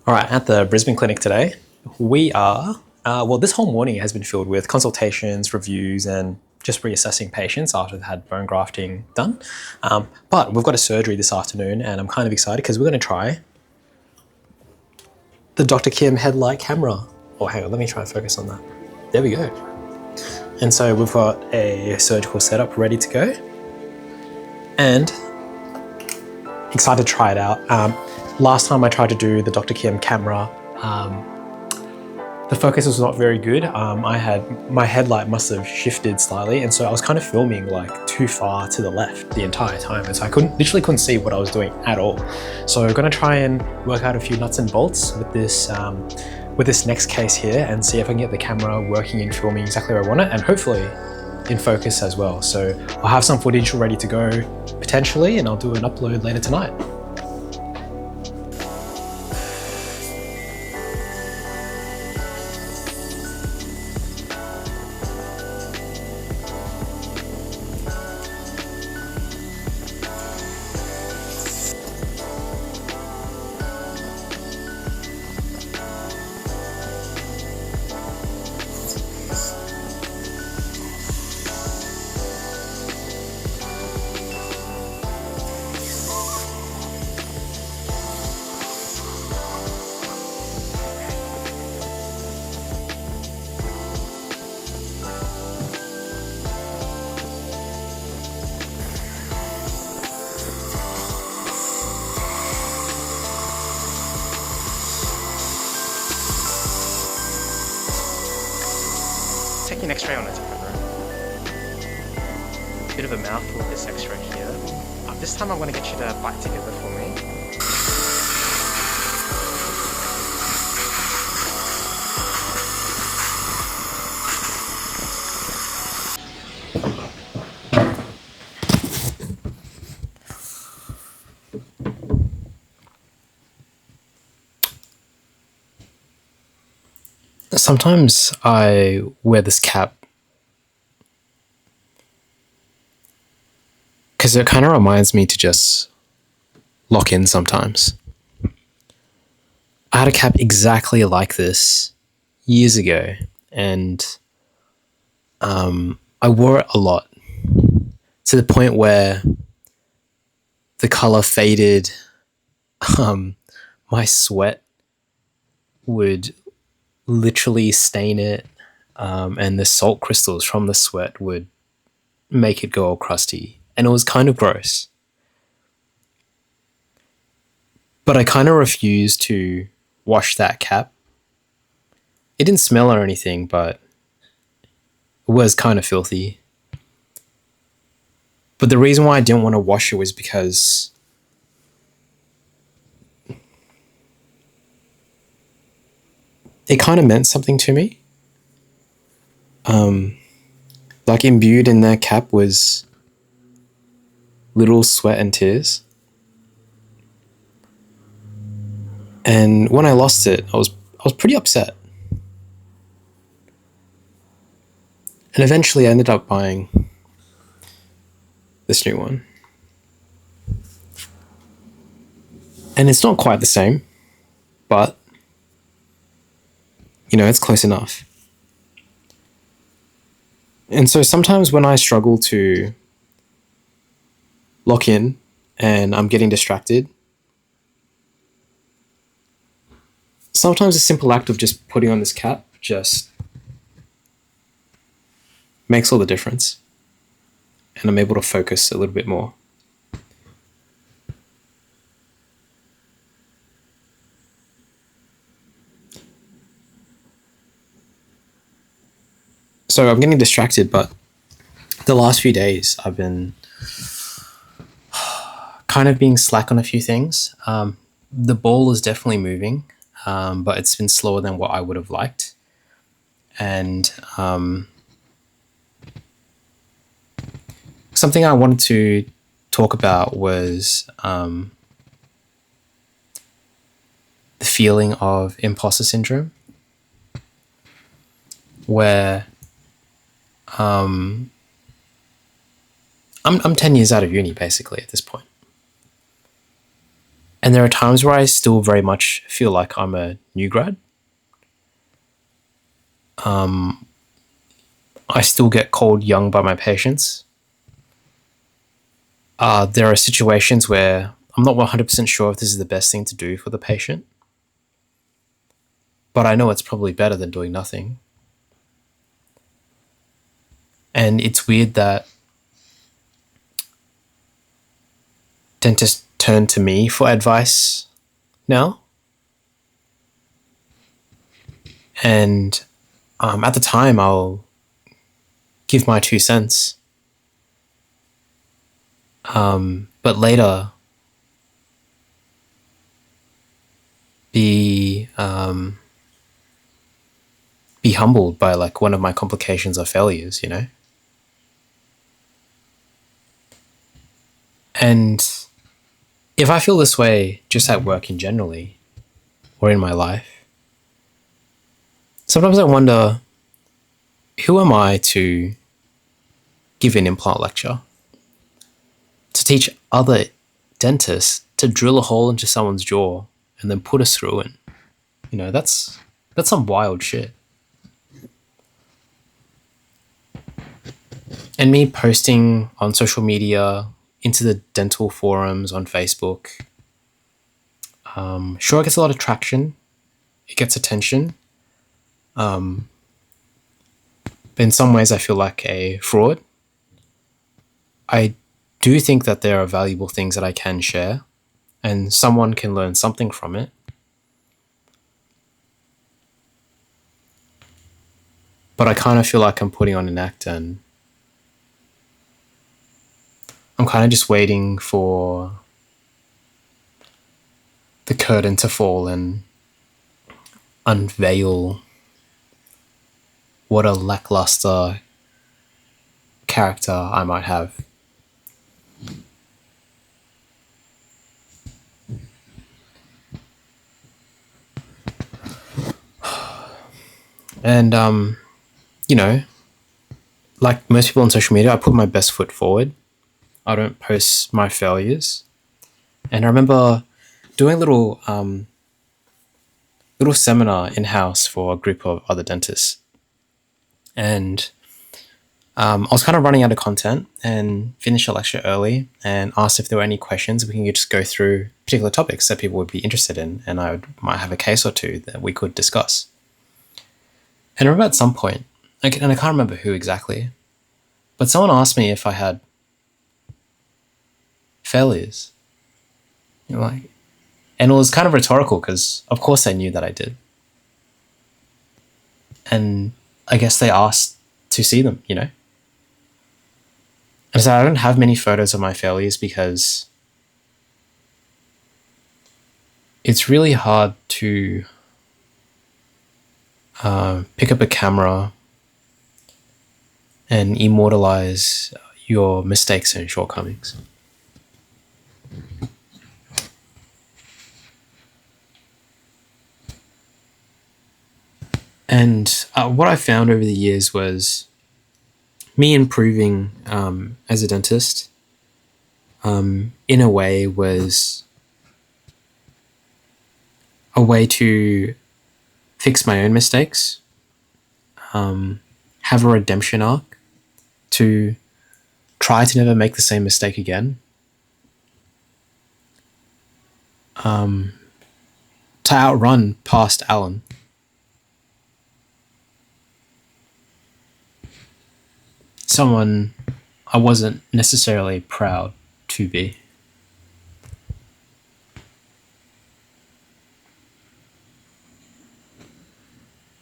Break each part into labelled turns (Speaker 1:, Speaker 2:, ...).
Speaker 1: All right, at the Brisbane clinic today, we are, this whole morning has been filled with consultations, reviews, and just reassessing patients after they've had bone grafting done. But we've got a surgery this afternoon, and I'm kind of excited because we're going to try the Dr. Kim headlight camera. Oh, hang on, let me try and focus on that. There we go. And so we've got a surgical setup ready to go, and excited to try it out. Last time I tried to do the Dr. Kim camera, the focus was not very good. My headlight must have shifted slightly, and so I was kind of filming like too far to the left the entire time, and so I literally couldn't see what I was doing at all. So we're going to try and work out a few nuts and bolts with this next case here, and see if I can get the camera working and filming exactly where I want it, and hopefully in focus as well. So I'll have some footage ready to go potentially, and I'll do an upload later tonight. Taking an x-ray on a different room. Bit of a mouthful with this x-ray here. This time I'm going to get you to bite together for me. Sometimes I wear this cap because it kind of reminds me to just lock in sometimes. I had a cap exactly like this years ago, and I wore it a lot to the point where the color faded. My sweat would literally stain it, and the salt crystals from the sweat would make it go all crusty, and it was kind of gross. But I kind of refused to wash that cap. It didn't smell or anything, but it was kind of filthy. But the reason why I didn't want to wash it was because it kind of meant something to me. Like imbued in that cap was little sweat and tears. And when I lost it, I was pretty upset. And eventually I ended up buying this new one. And it's not quite the same, but it's close enough. And so sometimes when I struggle to lock in and I'm getting distracted, sometimes a simple act of just putting on this cap just makes all the difference. And I'm able to focus a little bit more. So I'm getting distracted, but the last few days I've been kind of being slack on a few things. The ball is definitely moving, but it's been slower than what I would have liked. And something I wanted to talk about was the feeling of imposter syndrome, where I'm 10 years out of uni basically at this point. And there are times where I still very much feel like I'm a new grad. I still get called young by my patients. There are situations where I'm not 100% sure if this is the best thing to do for the patient, but I know it's probably better than doing nothing. And it's weird that dentists turn to me for advice now. And at the time, I'll give my 2 cents. But later, be humbled by like one of my complications or failures, you know? And if I feel this way just at work in generally, or in my life, sometimes I wonder, who am I to give an implant lecture? To teach other dentists to drill a hole into someone's jaw and then put a screw in. You know, that's some wild shit. And me posting on social media, into the dental forums on Facebook, sure, it gets a lot of traction. It gets attention. But in some ways, I feel like a fraud. I do think that there are valuable things that I can share, and someone can learn something from it. But I kind of feel like I'm putting on an act, and I'm kind of just waiting for the curtain to fall and unveil what a lackluster character I might have. And, you know, like most people on social media, I put my best foot forward. I don't post my failures. And I remember doing a little seminar in-house for a group of other dentists. And I was kind of running out of content and finished the lecture early and asked if there were any questions. We can just go through particular topics that people would be interested in, and might have a case or two that we could discuss. And I remember at some point, and I can't remember who exactly, but someone asked me if I had failures. You know, like, and it was kind of rhetorical because, of course, they knew that I did. And I guess they asked to see them, you know? And so I don't have many photos of my failures because it's really hard to pick up a camera and immortalize your mistakes and shortcomings. And what I found over the years was me improving as a dentist, in a way, was a way to fix my own mistakes, have a redemption arc, to try to never make the same mistake again, to outrun past Alan. Someone I wasn't necessarily proud to be.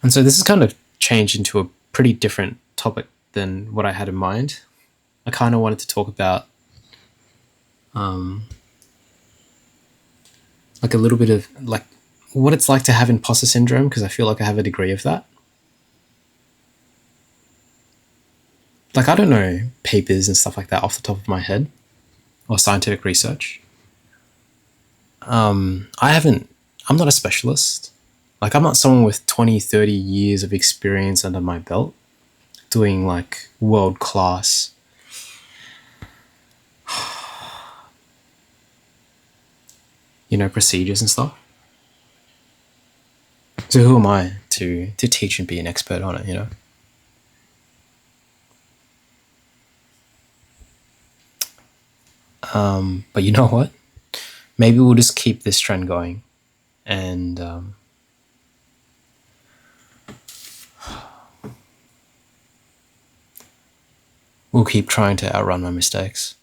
Speaker 1: And so this has kind of changed into a pretty different topic than what I had in mind. I kind of wanted to talk about like a little bit of like what it's like to have imposter syndrome, because I feel like I have a degree of that. Like, I don't know papers and stuff like that off the top of my head, or scientific research. I'm not a specialist. Like, I'm not someone with 20, 30 years of experience under my belt doing like world class procedures and stuff. So who am I to teach and be an expert on it, But you know what? Maybe we'll just keep this trend going, and we'll keep trying to outrun my mistakes.